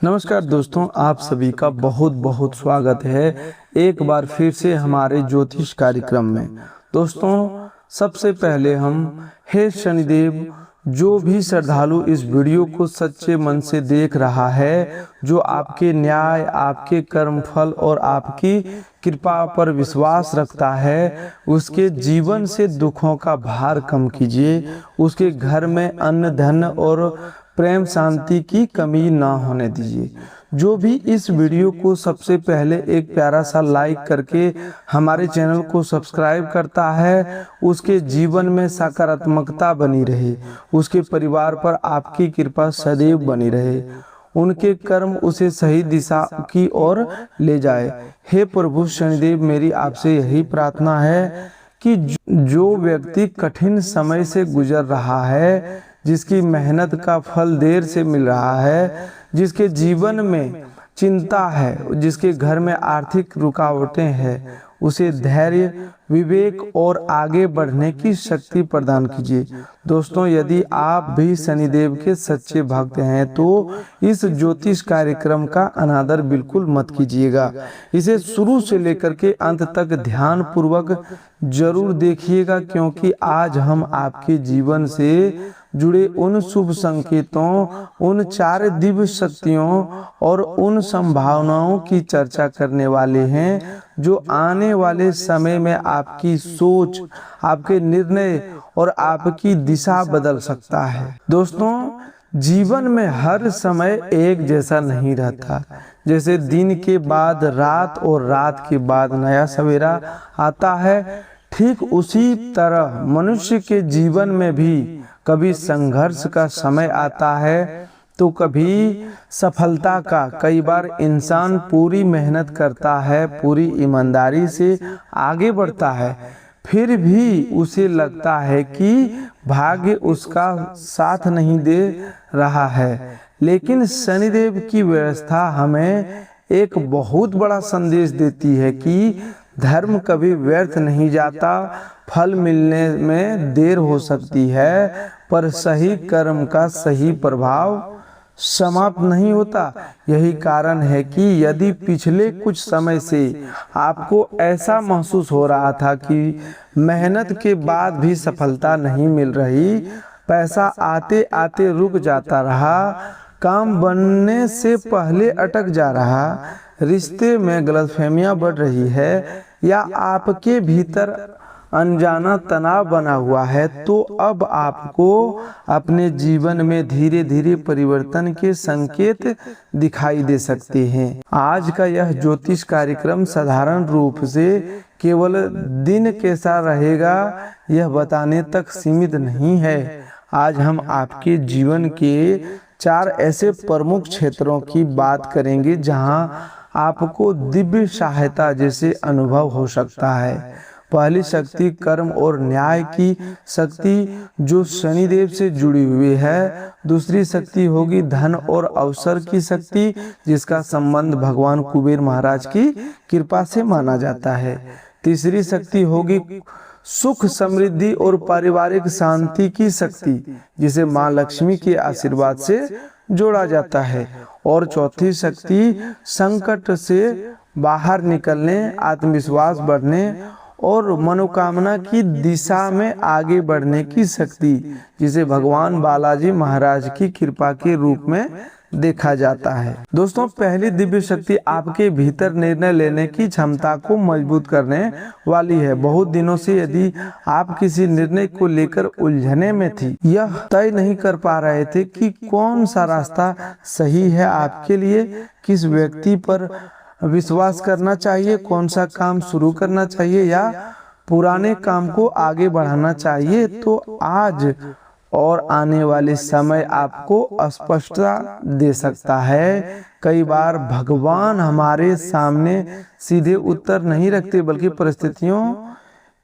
नमस्कार दोस्तों, आप सभी का बहुत बहुत स्वागत है एक बार फिर से हमारे ज्योतिष कार्यक्रम में। दोस्तों, सबसे पहले हम हे शनिदेव, जो भी श्रद्धालु इस वीडियो को सच्चे मन से देख रहा है, जो आपके न्याय, आपके कर्मफल और आपकी कृपा पर विश्वास रखता है, उसके जीवन से दुखों का भार कम कीजिए। उसके घर में अन्न धन और प्रेम शांति की कमी ना होने दीजिए। जो भी इस वीडियो को सबसे पहले एक प्यारा सा लाइक करके हमारे चैनल को सब्सक्राइब करता है, उसके जीवन में सकारात्मकता बनी रहे, उसके परिवार पर आपकी कृपा सदैव बनी रहे, उनके कर्म उसे सही दिशा की ओर ले जाए। हे प्रभु शनिदेव, मेरी आपसे यही प्रार्थना है कि जो व्यक्ति कठिन समय से गुजर रहा है, जिसकी मेहनत का फल देर से मिल रहा है, जिसके जीवन में चिंता है, जिसके घर में आर्थिक रुकावटें हैं, उसे धैर्य, विवेक और आगे बढ़ने की शक्ति प्रदान कीजिए। दोस्तों, यदि आप भी शनिदेव के सच्चे भक्त हैं तो इस ज्योतिष कार्यक्रम का अनादर बिल्कुल मत कीजिएगा। इसे शुरू से लेकर के अंत तक ध्यान पूर्वक जरूर देखिएगा, क्योंकि आज हम आपके जीवन से जुड़े उन शुभ संकेतों, उन 4 दिव्य शक्तियों और उन संभावनाओं की चर्चा करने वाले हैं जो आने वाले समय में आपकी सोच, आपके निर्णय और आपकी दिशा बदल सकता है। दोस्तों, जीवन में हर समय एक जैसा नहीं रहता। जैसे दिन के बाद रात और रात के बाद नया सवेरा आता है, ठीक उसी तरह मनुष्य के जीवन में भी कभी संघर्ष का समय आता है तो कभी सफलता का। कई बार इंसान पूरी मेहनत करता है, पूरी ईमानदारी से आगे बढ़ता है, फिर भी उसे लगता है कि भाग्य उसका साथ नहीं दे रहा है। लेकिन शनिदेव की व्यवस्था हमें एक बहुत बड़ा संदेश देती है कि धर्म कभी व्यर्थ नहीं जाता। फल मिलने में देर हो सकती है, पर सही कर्म का सही प्रभाव समाप्त नहीं होता। यही कारण है कि यदि पिछले कुछ समय से आपको ऐसा महसूस हो रहा था कि मेहनत के बाद भी सफलता नहीं मिल रही, पैसा आते आते रुक जाता रहा, काम बनने से पहले अटक जा रहा, रिश्ते में गलतफहमियां बढ़ रही है, या आपके भीतर अनजाना तनाव बना हुआ है, तो अब आपको अपने जीवन में धीरे धीरे परिवर्तन के संकेत दिखाई दे सकते हैं। आज का यह ज्योतिष कार्यक्रम साधारण रूप से केवल दिन कैसा रहेगा यह बताने तक सीमित नहीं है। आज हम आपके जीवन के 4 ऐसे प्रमुख क्षेत्रों की बात करेंगे जहां आपको दिव्य सहायता जैसे अनुभव हो सकता है। पहली शक्ति कर्म और न्याय की शक्ति, जो शनिदेव से जुड़ी हुई है। दूसरी शक्ति होगी धन और अवसर की शक्ति, जिसका संबंध भगवान कुबेर महाराज की कृपा से माना जाता है। तीसरी शक्ति होगी सुख समृद्धि और पारिवारिक शांति की शक्ति, जिसे माँ लक्ष्मी के आशीर्वाद से जोड़ा जाता है। और चौथी शक्ति संकट से बाहर निकलने, आत्मविश्वास बढ़ने और मनोकामना की दिशा में आगे बढ़ने की शक्ति, जिसे भगवान बालाजी महाराज की कृपा के रूप में देखा जाता है। दोस्तों, पहली दिव्य शक्ति आपके भीतर निर्णय लेने की क्षमता को मजबूत करने वाली है। बहुत दिनों से यदि आप किसी निर्णय को लेकर उलझने में थी, यह तय नहीं कर पा रहे थे कि कौन सा रास्ता सही है आपके लिए, किस व्यक्ति पर विश्वास करना चाहिए, कौन सा काम शुरू करना चाहिए या पुराने काम को आगे बढ़ाना चाहिए, तो आज और आने वाले समय आपको स्पष्टता दे सकता है। कई बार भगवान हमारे सामने सीधे उत्तर नहीं रखते, बल्कि परिस्थितियों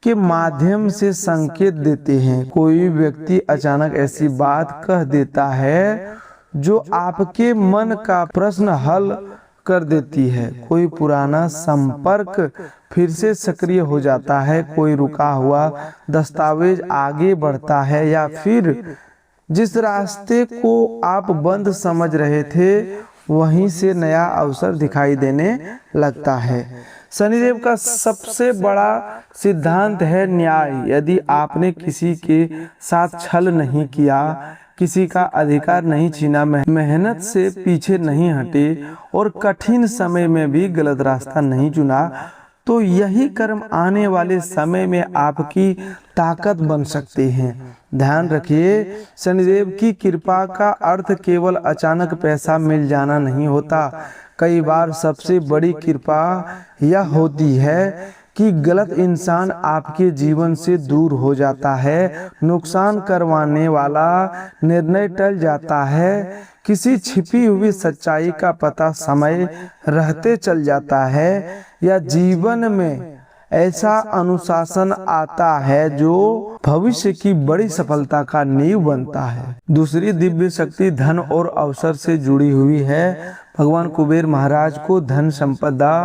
के माध्यम से संकेत देते हैं। कोई व्यक्ति अचानक ऐसी बात कह देता है जो आपके मन का प्रश्न हल कर देती है। कोई पुराना संपर्क फिर से सक्रिय हो जाता है, कोई रुका हुआ दस्तावेज आगे बढ़ता है, या फिर जिस रास्ते को आप बंद समझ रहे थे वहीं से नया अवसर दिखाई देने लगता है। शनिदेव का सबसे बड़ा सिद्धांत है न्याय। यदि आपने किसी के साथ छल नहीं किया, किसी का अधिकार नहीं छीना, मेहनत से पीछे नहीं हटे और कठिन समय में भी गलत रास्ता नहीं चुना, तो यही कर्म आने वाले समय में आपकी ताकत बन सकते हैं। ध्यान रखिए, शनिदेव की कृपा का अर्थ केवल अचानक पैसा मिल जाना नहीं होता। कई बार सबसे बड़ी कृपा यह होती है कि गलत इंसान आपके जीवन से दूर हो जाता है, नुकसान करवाने वाला निर्णय टल जाता है, किसी छिपी हुई सच्चाई का पता समय रहते चल जाता है, या जीवन में ऐसा अनुशासन आता है जो भविष्य की बड़ी सफलता का नींव बनता है। दूसरी दिव्य शक्ति धन और अवसर से जुड़ी हुई है। भगवान कुबेर महाराज को धन संपदा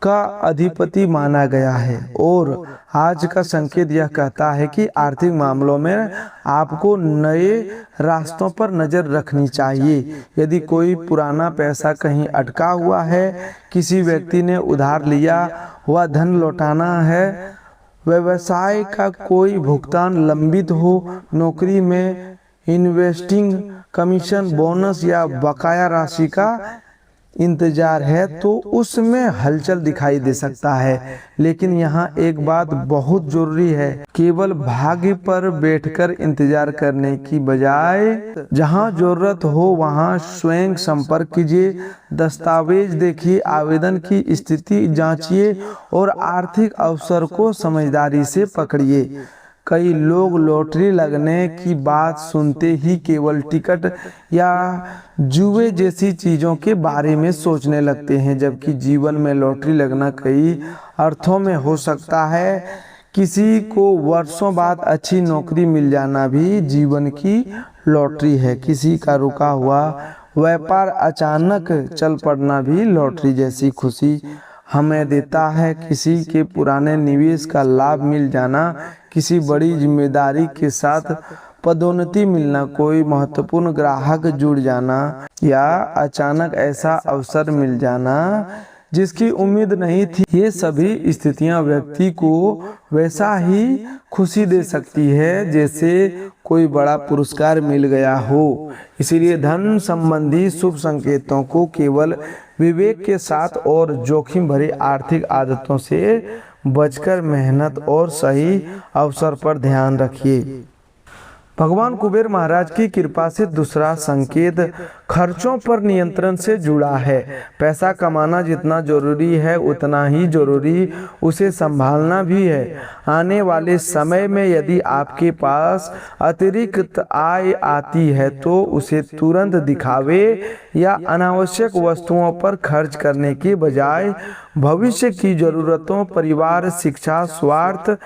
का अधिपति माना गया है और आज का संकेत यह कहता है कि आर्थिक मामलों में आपको नए रास्तों पर नजर रखनी चाहिए। यदि कोई पुराना पैसा कहीं अटका हुआ है, किसी व्यक्ति ने उधार लिया हुआ धन लौटाना है, व्यवसाय का कोई भुगतान लंबित हो, नौकरी में इन्वेस्टिंग कमीशन, बोनस या बकाया राशि का इंतजार है, तो उसमें हलचल दिखाई दे सकता है। लेकिन यहाँ एक बात बहुत जरूरी है, केवल भाग्य पर बैठकर इंतजार करने की बजाय जहाँ जरूरत हो वहाँ स्वयं संपर्क कीजिए, दस्तावेज देखिए, आवेदन की स्थिति जांचिए और आर्थिक अवसर को समझदारी से पकड़िए। कई लोग लॉटरी लगने की बात सुनते ही केवल टिकट या जुए जैसी चीज़ों के बारे में सोचने लगते हैं, जबकि जीवन में लॉटरी लगना कई अर्थों में हो सकता है। किसी को वर्षों बाद अच्छी नौकरी मिल जाना भी जीवन की लॉटरी है। किसी का रुका हुआ व्यापार अचानक चल पड़ना भी लॉटरी जैसी खुशी हमें देता है। किसी के पुराने निवेश का लाभ मिल जाना, किसी बड़ी जिम्मेदारी के साथ पदोन्नति मिलना, कोई महत्वपूर्ण ग्राहक जुड़ जाना या अचानक ऐसा अवसर मिल जाना जिसकी उम्मीद नहीं थी, ये सभी स्थितियां व्यक्ति को वैसा ही खुशी दे सकती है जैसे कोई बड़ा पुरस्कार मिल गया हो। इसीलिए धन संबंधी शुभ संकेतों को केवल विवेक के साथ और जोखिम भरी आर्थिक आदतों से बचकर मेहनत और सही अवसर पर ध्यान रखिए। भगवान कुबेर महाराज की कृपा से दूसरा संकेत खर्चों पर नियंत्रण से जुड़ा है। पैसा कमाना जितना जरूरी है उतना ही जरूरी उसे संभालना भी है। आने वाले समय में यदि आपके पास अतिरिक्त आय आती है तो उसे तुरंत दिखावे या अनावश्यक वस्तुओं पर खर्च करने के बजाय भविष्य की जरूरतों, परिवार, शिक्षा, स्वास्थ्य,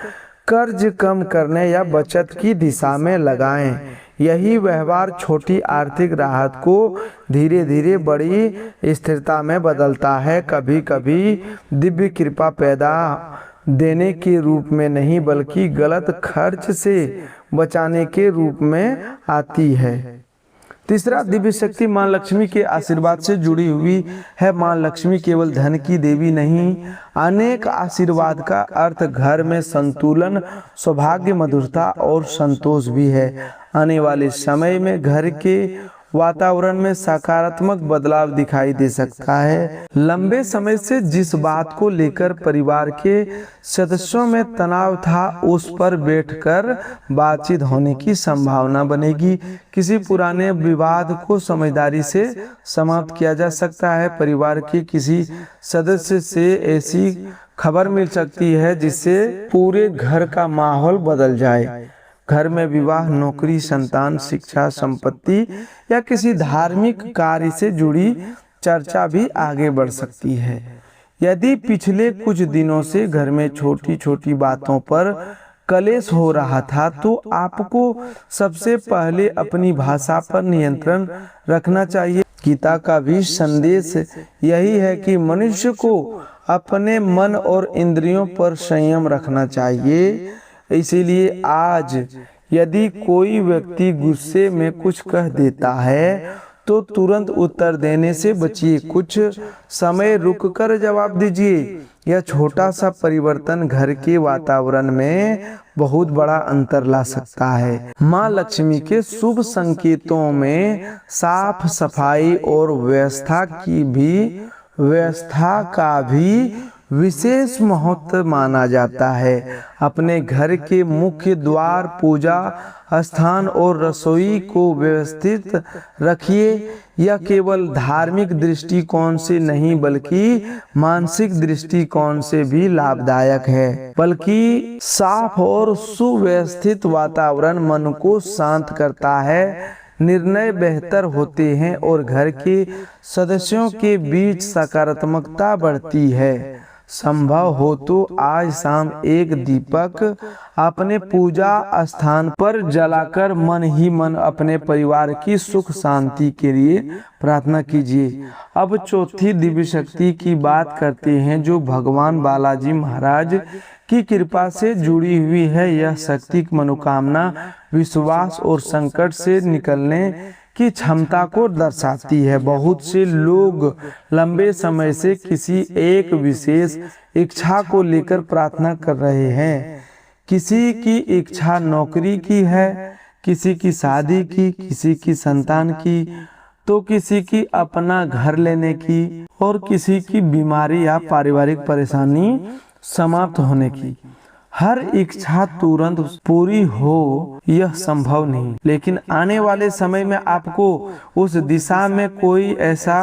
कर्ज कम करने या बचत की दिशा में लगाएं। यही व्यवहार छोटी आर्थिक राहत को धीरे धीरे बड़ी स्थिरता में बदलता है। कभी कभी दिव्य कृपा पैदा देने के रूप में नहीं बल्कि गलत खर्च से बचाने के रूप में आती है। तीसरा दिव्य शक्ति मां लक्ष्मी के आशीर्वाद से जुड़ी हुई है। मां लक्ष्मी केवल धन की देवी नहीं, अनेक आशीर्वाद का अर्थ घर में संतुलन, सौभाग्य, मधुरता और संतोष भी है। आने वाले समय में घर के वातावरण में सकारात्मक बदलाव दिखाई दे सकता है। लंबे समय से जिस बात को लेकर परिवार के सदस्यों में तनाव था उस पर बैठकर बातचीत होने की संभावना बनेगी। किसी पुराने विवाद को समझदारी से समाप्त किया जा सकता है। परिवार के किसी सदस्य से ऐसी खबर मिल सकती है जिससे पूरे घर का माहौल बदल जाए। घर में विवाह, नौकरी, संतान, शिक्षा, संपत्ति या किसी धार्मिक कार्य से जुड़ी चर्चा भी आगे बढ़ सकती है। यदि पिछले कुछ दिनों से घर में छोटी छोटी बातों पर कलेश हो रहा था तो आपको सबसे पहले अपनी भाषा पर नियंत्रण रखना चाहिए। गीता का भी संदेश यही है कि मनुष्य को अपने मन और इंद्रियों पर संयम रखना चाहिए। इसीलिए आज यदि कोई व्यक्ति गुस्से में कुछ कह देता है तो तुरंत उत्तर देने से बचिए, कुछ समय रुककर जवाब दीजिए। यह छोटा सा परिवर्तन घर के वातावरण में बहुत बड़ा अंतर ला सकता है। माँ लक्ष्मी के शुभ संकेतों में साफ सफाई और व्यवस्था का भी विशेष महत्व माना जाता है। अपने घर के मुख्य द्वार, पूजा स्थान और रसोई को व्यवस्थित रखिए। यह केवल धार्मिक दृष्टिकोण से नहीं बल्कि मानसिक दृष्टिकोण से भी लाभदायक है, बल्कि साफ और सुव्यवस्थित वातावरण मन को शांत करता है, निर्णय बेहतर होते हैं और घर के सदस्यों के बीच सकारात्मकता बढ़ती है। संभव हो तो आज शाम एक दीपक अपने पूजा स्थान पर जलाकर मन ही मन अपने परिवार की सुख शांति के लिए प्रार्थना कीजिए। अब चौथी दिव्य शक्ति की बात करते हैं जो भगवान बालाजी महाराज की कृपा से जुड़ी हुई है। यह शक्ति मनोकामना, विश्वास और संकट से निकलने की क्षमता को दर्शाती है। बहुत से लोग लंबे समय से किसी एक विशेष इच्छा को लेकर प्रार्थना कर रहे हैं। किसी की इच्छा नौकरी की है, किसी की शादी की, किसी की संतान की, तो किसी की अपना घर लेने की और किसी की बीमारी या पारिवारिक परेशानी समाप्त होने की। हर इच्छा तुरंत पूरी हो यह संभव नहीं, लेकिन आने वाले समय में आपको उस दिशा में कोई ऐसा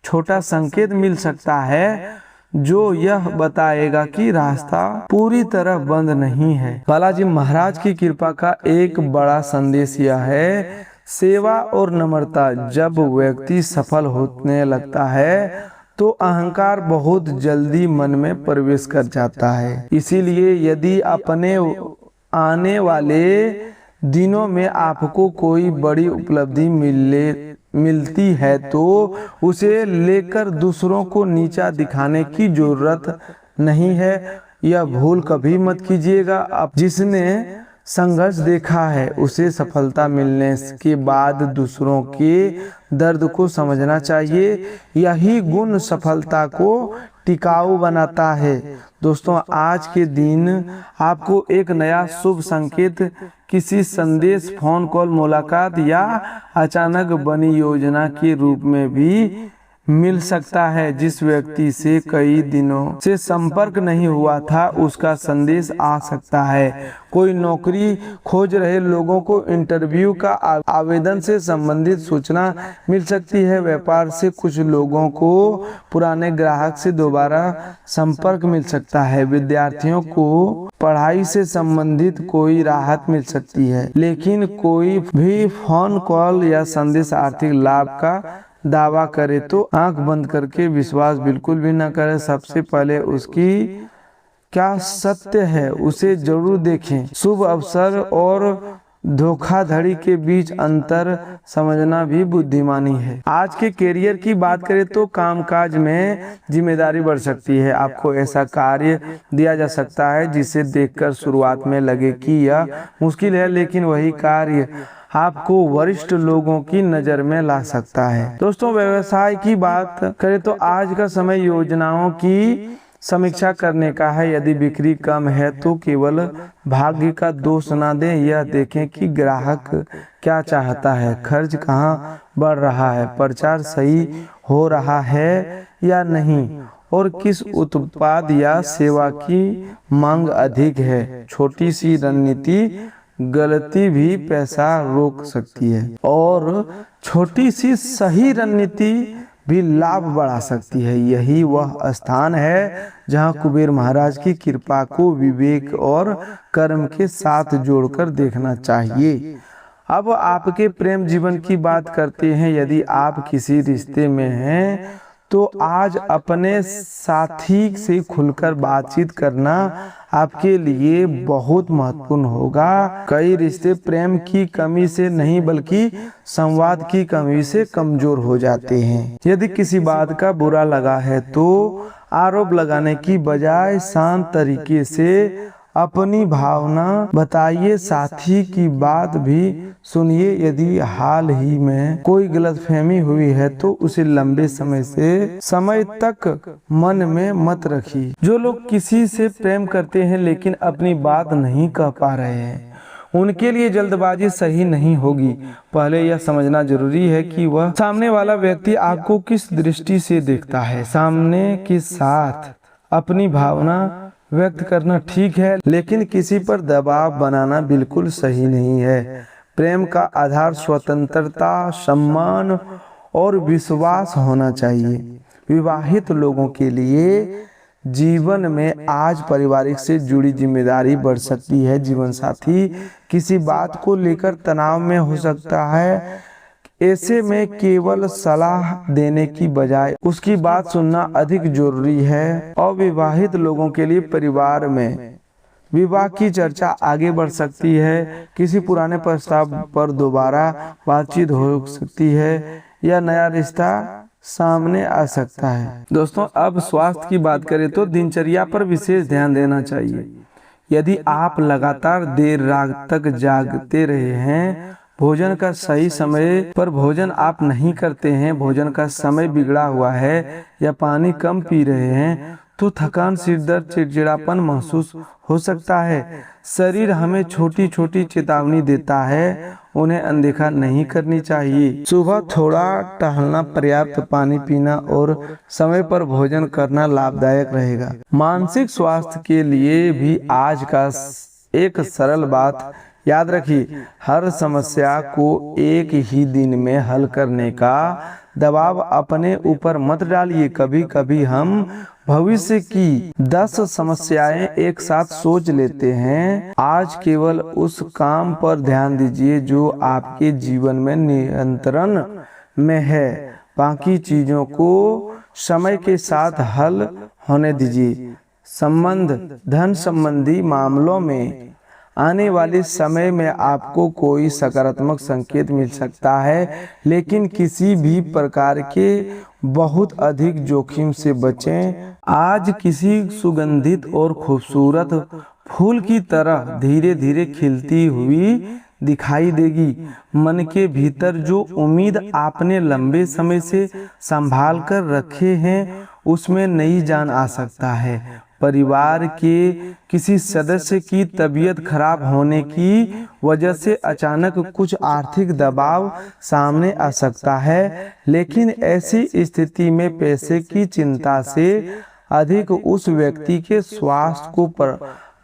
छोटा संकेत मिल सकता है जो यह बताएगा कि रास्ता पूरी तरह बंद नहीं है। बालाजी महाराज की कृपा का एक बड़ा संदेश यह है, सेवा और नम्रता। जब व्यक्ति सफल होने लगता है तो अहंकार बहुत जल्दी मन में प्रवेश कर जाता है। इसीलिए यदि अपने आने वाले दिनों में आपको कोई बड़ी उपलब्धि मिलती है तो उसे लेकर दूसरों को नीचा दिखाने की जरूरत नहीं है। यह भूल कभी मत कीजिएगा। अब जिसने संघर्ष देखा है उसे सफलता मिलने के बाद दूसरों के दर्द को समझना चाहिए। यही गुण सफलता को टिकाऊ बनाता है। दोस्तों, आज के दिन आपको एक नया शुभ संकेत किसी संदेश, फोन कॉल, मुलाकात या अचानक बनी योजना के रूप में भी मिल सकता है। जिस व्यक्ति से कई दिनों से संपर्क नहीं हुआ था उसका संदेश आ सकता है। कोई नौकरी खोज रहे लोगों को इंटरव्यू का आवेदन से संबंधित सूचना मिल सकती है। व्यापार से कुछ लोगों को पुराने ग्राहक से दोबारा संपर्क मिल सकता है। विद्यार्थियों को पढ़ाई से संबंधित कोई राहत मिल सकती है। लेकिन कोई भी फोन कॉल या संदेश आर्थिक लाभ का दावा करे तो आंख बंद करके विश्वास बिल्कुल भी न करें। सबसे पहले उसकी क्या सत्य है उसे जरूर देखें। शुभ अवसर और धोखाधड़ी के बीच अंतर समझना भी बुद्धिमानी है। आज के करियर की बात करें तो कामकाज में जिम्मेदारी बढ़ सकती है। आपको ऐसा कार्य दिया जा सकता है जिसे देखकर शुरुआत में लगे कि यह मुश्किल है, लेकिन वही कार्य आपको वरिष्ठ लोगों की नजर में ला सकता है। दोस्तों, व्यवसाय की बात करें तो आज का समय योजनाओं की समीक्षा करने का है। यदि बिक्री कम है तो केवल भाग्य का दोष ना दें, यह देखें कि ग्राहक क्या चाहता है, खर्च कहाँ बढ़ रहा है, प्रचार सही हो रहा है या नहीं, और किस उत्पाद या सेवा की मांग अधिक है। छोटी सी रणनीति गलती भी पैसा रोक सकती है और छोटी सी सही रणनीति भी लाभ बढ़ा सकती है। यही वह स्थान है जहां कुबेर महाराज की कृपा को विवेक और कर्म के साथ जोड़कर देखना चाहिए। अब आपके प्रेम जीवन की बात करते हैं। यदि आप किसी रिश्ते में हैं तो आज अपने साथी से खुलकर बातचीत करना आपके लिए बहुत महत्वपूर्ण होगा। कई रिश्ते प्रेम की कमी से नहीं बल्कि संवाद की कमी से कमजोर हो जाते हैं। यदि किसी बात का बुरा लगा है तो आरोप लगाने की बजाय शांत तरीके से अपनी भावना बताइए, साथी की बात भी सुनिए। यदि हाल ही में कोई गलतफहमी हुई है तो उसे लंबे समय तक मन में मत रखिए। जो लोग किसी से प्रेम करते हैं लेकिन अपनी बात नहीं कह पा रहे हैं, उनके लिए जल्दबाजी सही नहीं होगी। पहले यह समझना जरूरी है कि वह सामने वाला व्यक्ति आपको किस दृष्टि से देखता है। सामने के साथ अपनी भावना व्यक्त करना ठीक है, लेकिन किसी पर दबाव बनाना बिल्कुल सही नहीं है। प्रेम का आधार स्वतंत्रता, सम्मान और विश्वास होना चाहिए। विवाहित लोगों के लिए जीवन में आज पारिवारिक से जुड़ी जिम्मेदारी बढ़ सकती है। जीवन साथी किसी बात को लेकर तनाव में हो सकता है। ऐसे में केवल सलाह देने की बजाय उसकी बात सुनना अधिक जरूरी है। अविवाहित लोगों के लिए परिवार में विवाह की चर्चा आगे बढ़ सकती है। किसी पुराने प्रस्ताव पर दोबारा बातचीत हो सकती है या नया रिश्ता सामने आ सकता है। दोस्तों, अब स्वास्थ्य की बात करें तो दिनचर्या पर विशेष ध्यान देना चाहिए। यदि आप लगातार देर रात तक जागते रहे हैं, भोजन का सही समय पर भोजन आप नहीं करते हैं, भोजन का समय बिगड़ा हुआ है या पानी कम पी रहे हैं, तो थकान, सिर दर्द, चिड़चिड़ापन महसूस हो सकता है। शरीर हमें छोटी छोटी चेतावनी देता है, उन्हें अनदेखा नहीं करनी चाहिए। सुबह थोड़ा टहलना, पर्याप्त पानी पीना और समय पर भोजन करना लाभदायक रहेगा। मानसिक स्वास्थ्य के लिए भी आज का एक सरल बात याद रखिए, हर समस्या को एक ही दिन में हल करने का दबाव अपने ऊपर मत डालिए। कभी कभी हम भविष्य की 10 समस्याएं एक साथ सोच लेते हैं। आज केवल उस काम पर ध्यान दीजिए जो आपके जीवन में नियंत्रण में है। बाकी चीजों को समय के साथ हल होने दीजिए। धन संबंधी मामलों में आने वाले समय में आपको कोई सकारात्मक संकेत मिल सकता है, लेकिन किसी भी प्रकार के बहुत अधिक जोखिम से बचें। आज किसी सुगंधित और खूबसूरत फूल की तरह धीरे धीरे खिलती हुई दिखाई देगी। मन के भीतर जो उम्मीद आपने लंबे समय से संभाल कर रखे हैं, उसमें नई जान आ सकता है। परिवार के किसी सदस्य की तबीयत खराब होने की वजह से अचानक कुछ आर्थिक दबाव सामने आ सकता है, लेकिन ऐसी स्थिति में पैसे की चिंता से अधिक उस व्यक्ति के स्वास्थ्य को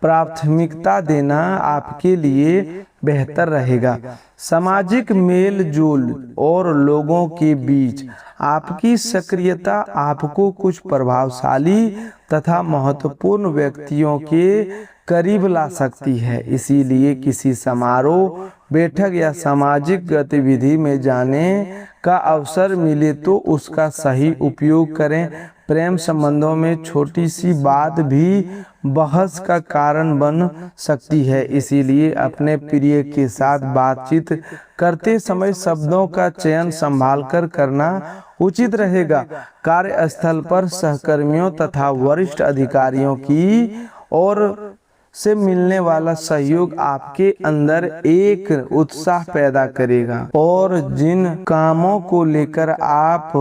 प्राथमिकता देना आपके लिए बेहतर रहेगा। सामाजिक मेल जोल और लोगों के बीच आपकी सक्रियता आपको कुछ प्रभावशाली तथा महत्वपूर्ण व्यक्तियों के करीब ला सकती है। इसीलिए किसी समारोह, बैठक या सामाजिक गतिविधि में जाने का अवसर मिले तो उसका सही उपयोग करें। प्रेम संबंधों में छोटी सी बात भी बहस का कारण बन सकती है, इसीलिए अपने प्रिय के साथ बातचीत करते समय शब्दों का चयन संभाल कर करना उचित रहेगा। कार्यस्थल पर सहकर्मियों तथा वरिष्ठ अधिकारियों की ओर से मिलने वाला सहयोग आपके अंदर एक उत्साह पैदा करेगा और जिन कामों को लेकर आप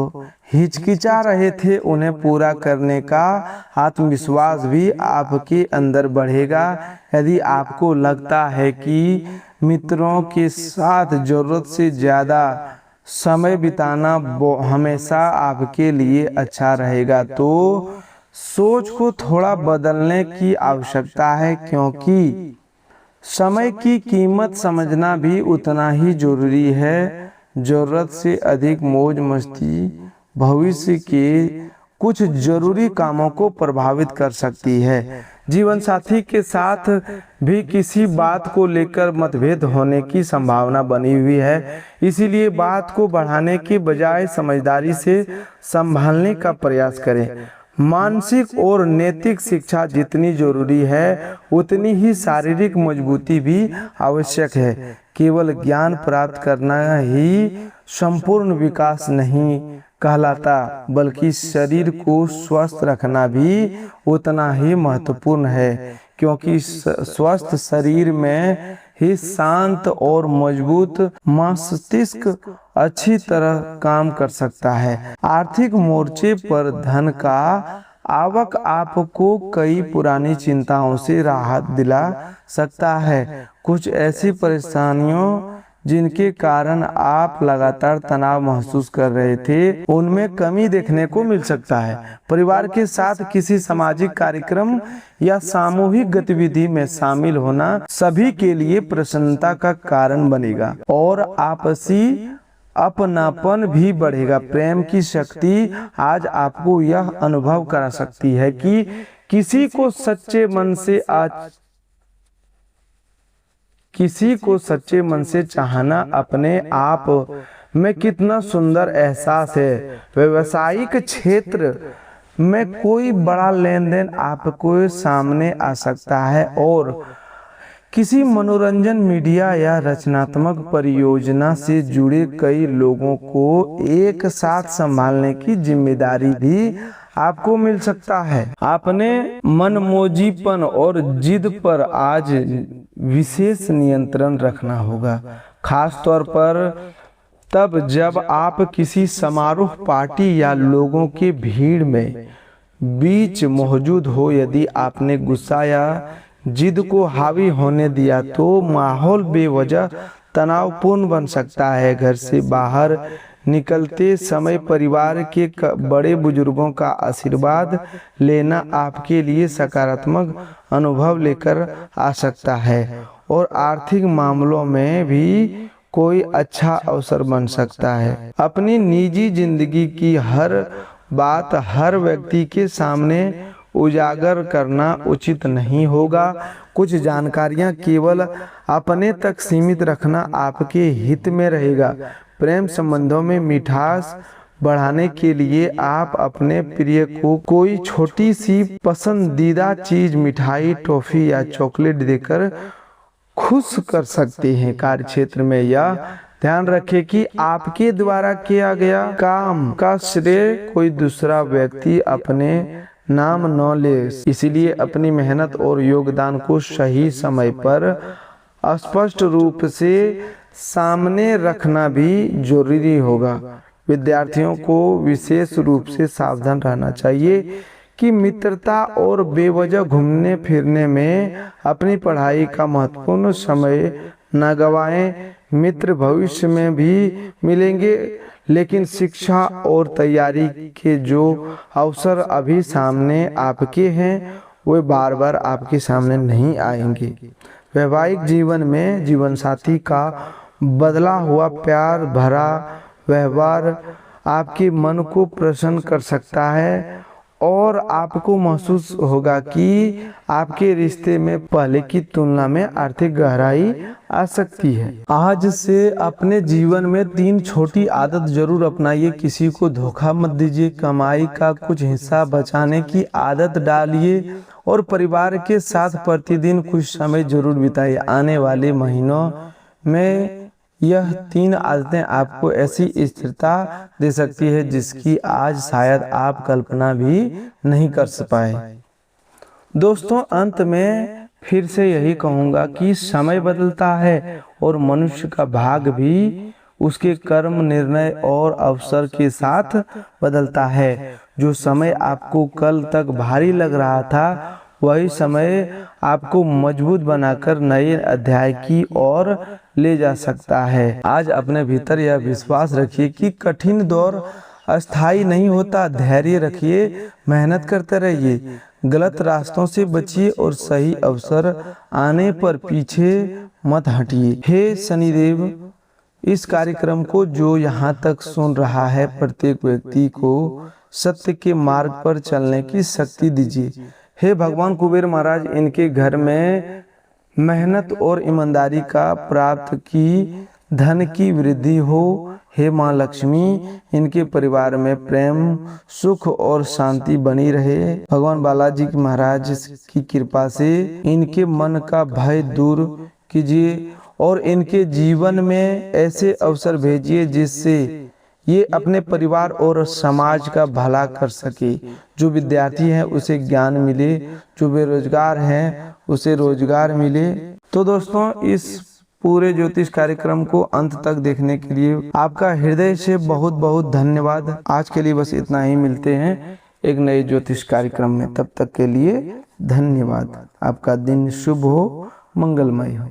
हिचकिचा रहे थे उन्हें पूरा करने का आत्मविश्वास भी आपके अंदर बढ़ेगा। यदि आपको लगता है कि मित्रों के साथ जरूरत से ज्यादा समय बिताना हमेशा आपके लिए अच्छा रहेगा, तो सोच को थोड़ा बदलने की आवश्यकता है, क्योंकि समय की कीमत समझना भी उतना ही जरूरी है। जरूरत से अधिक मौज मस्ती भविष्य के कुछ जरूरी कामों को प्रभावित कर सकती है। जीवन साथी के साथ भी किसी बात को लेकर मतभेद होने की संभावना बनी हुई है, इसीलिए बात को बढ़ाने के बजाय समझदारी से संभालने का प्रयास करें। मानसिक और नैतिक शिक्षा जितनी जरूरी है, उतनी ही शारीरिक मजबूती भी आवश्यक है। केवल ज्ञान प्राप्त करना ही संपूर्ण विकास नहीं कहलाता, बल्कि शरीर को स्वस्थ रखना भी उतना ही महत्वपूर्ण है, क्योंकि स्वस्थ शरीर में ही शांत और मजबूत मस्तिष्क अच्छी तरह काम कर सकता है। आर्थिक मोर्चे पर धन का आवक आपको कई पुरानी चिंताओं से राहत दिला सकता है। कुछ ऐसी परेशानियों जिनके कारण आप लगातार तनाव महसूस कर रहे थे, उनमें कमी देखने को मिल सकता है। परिवार के साथ किसी सामाजिक कार्यक्रम या सामूहिक गतिविधि में शामिल होना सभी के लिए प्रसन्नता का कारण बनेगा और आपसी अपनापन भी बढ़ेगा। प्रेम की शक्ति आज आपको यह अनुभव करा सकती है कि किसी को सच्चे मन से चाहना अपने आप में कितना सुंदर एहसास है। व्यावसायिक क्षेत्र में कोई बड़ा लेन देन आपको सामने आ सकता है और किसी मनोरंजन, मीडिया या रचनात्मक परियोजना से जुड़े कई लोगों को एक साथ संभालने की जिम्मेदारी भी आपको मिल सकता है। अपने मनमोजीपन और जिद पर आज विशेष नियंत्रण रखना होगा, खास तौर पर तब जब आप किसी समारोह, पार्टी या लोगों के भीड़ में बीच मौजूद हो। यदि आपने गुस्सा या जिद को हावी होने दिया तो माहौल बेवजह तनावपूर्ण बन सकता है। घर से बाहर निकलते समय परिवार के बड़े बुजुर्गों का आशीर्वाद लेना आपके लिए सकारात्मक अनुभव लेकर आ सकता है और आर्थिक मामलों में भी कोई अच्छा अवसर बन सकता है। अपनी निजी जिंदगी की हर बात हर व्यक्ति के सामने उजागर करना उचित नहीं होगा। कुछ जानकारियां केवल अपने तक सीमित रखना आपके हित में रहेगा। प्रेम संबंधों में मिठास बढ़ाने के लिए आप अपने प्रिय को कोई छोटी सी पसंदीदा चीज, मिठाई, टॉफी या चॉकलेट देकर खुश कर सकते हैं। कार्य क्षेत्र में यह ध्यान रखें कि आपके द्वारा किया गया काम का श्रेय कोई दूसरा व्यक्ति अपने नाम न ले, इसलिए अपनी मेहनत और योगदान को सही समय पर स्पष्ट रूप से सामने रखना भी जरूरी होगा। विद्यार्थियों को विशेष रूप से सावधान रहना चाहिए कि मित्रता और बेवजह घूमने फिरने में अपनी पढ़ाई का महत्वपूर्ण समय न गवाएं। मित्र भविष्य में भी मिलेंगे, लेकिन शिक्षा और तैयारी के जो अवसर अभी सामने आपके हैं वे बार बार आपके सामने नहीं आएंगे। वैवाहिक जीवन में जीवन साथी का बदला हुआ प्यार भरा व्यवहार आपके मन को प्रसन्न कर सकता है और आपको महसूस होगा कि आपके रिश्ते में पहले की तुलना में आर्थिक गहराई आ सकती है। आज से अपने जीवन में 3 छोटी आदत जरूर अपनाइए। किसी को धोखा मत दीजिए, कमाई का कुछ हिस्सा बचाने की आदत डालिए और परिवार के साथ प्रतिदिन कुछ समय जरूर बिताइए। आने वाले महीनों में यह 3 आदतें आपको ऐसी स्थिरता दे सकती है जिसकी आज शायद आप कल्पना भी नहीं कर पाए। दोस्तों, अंत में फिर से यही कहूँगा कि समय बदलता है और मनुष्य का भाग्य भी उसके कर्म, निर्णय और अवसर के साथ बदलता है। जो समय आपको कल तक भारी लग रहा था, वही समय आपको मजबूत बनाकर नए अध्याय की ओर ले जा सकता है। आज अपने भीतर यह विश्वास रखिए कि कठिन दौर अस्थायी नहीं होता। धैर्य रखिए, मेहनत करते रहिए, गलत रास्तों से बचिए और सही अवसर आने पर पीछे मत हटिए। हे शनिदेव, इस कार्यक्रम को जो यहाँ तक सुन रहा है, प्रत्येक व्यक्ति को सत्य के मार्ग पर चलने की शक्ति दीजिए। हे भगवान कुबेर महाराज, इनके घर में मेहनत और ईमानदारी का प्राप्त की धन की वृद्धि हो। हे माँ लक्ष्मी, इनके परिवार में प्रेम, सुख और शांति बनी रहे। भगवान बालाजी महाराज की कृपा से इनके मन का भय दूर कीजिए और इनके जीवन में ऐसे अवसर भेजिए जिससे ये अपने परिवार और समाज का भला कर सके। जो विद्यार्थी हैं उसे ज्ञान मिले, जो बेरोजगार हैं उसे रोजगार मिले। तो दोस्तों, इस पूरे ज्योतिष कार्यक्रम को अंत तक देखने के लिए आपका हृदय से बहुत बहुत धन्यवाद। आज के लिए बस इतना ही, मिलते हैं एक नए ज्योतिष कार्यक्रम में। तब तक के लिए धन्यवाद। आपका दिन शुभ हो, मंगलमय हो।